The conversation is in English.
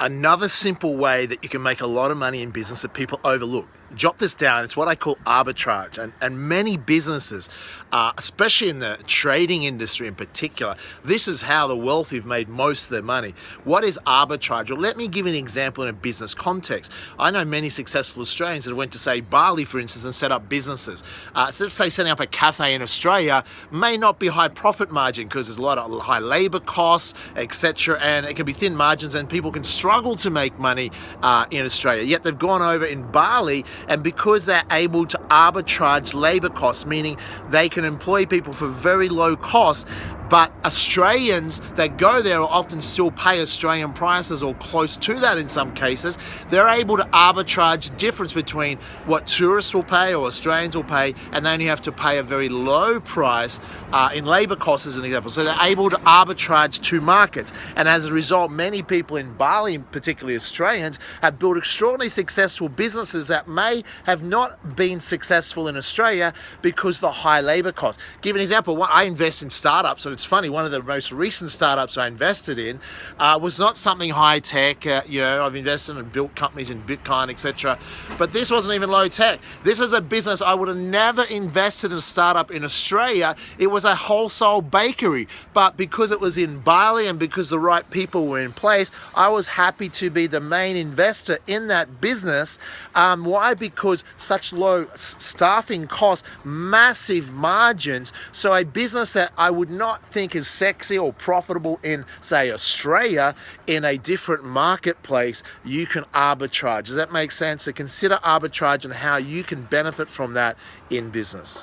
Another simple way that you can make a lot of money in business that people overlook. Jot this down. It's what I call arbitrage. And many businesses, especially in the trading industry in particular, this is how the wealthy have made most of their money. What is arbitrage? Well, let me give you an example in a business context. I know many successful Australians that went to, say, Bali, for instance, and set up businesses. So let's say setting up a cafe in Australia may not be high profit margin because there's a lot of high labor costs, etc. And it can be thin margins and people can struggle to make money in Australia. Yet they've gone over in Bali, and because they're able to arbitrage labor costs, meaning they can employ people for very low cost, but Australians that go there will often still pay Australian prices or close to that in some cases. They're able to arbitrage the difference between what tourists will pay or Australians will pay, and they only have to pay a very low price in labor costs as an example. So they're able to arbitrage two markets. And as a result, many people in Bali, particularly Australians, have built extraordinarily successful businesses that may have not been successful in Australia because of the high labor costs. Give an example. I invest in startups, so it's funny, one of the most recent startups I invested in was not something high tech. I've invested and built companies in Bitcoin, etc. But this wasn't even low tech. This is a business I would have never invested in a startup in Australia. It was a wholesale bakery. But because it was in Bali and because the right people were in place, I was happy to be the main investor in that business. Why? Because such low staffing costs, massive margins. So a business that I would not think is sexy or profitable in, say, Australia, in a different marketplace, you can arbitrage. Does that make sense? So consider arbitrage and how you can benefit from that in business.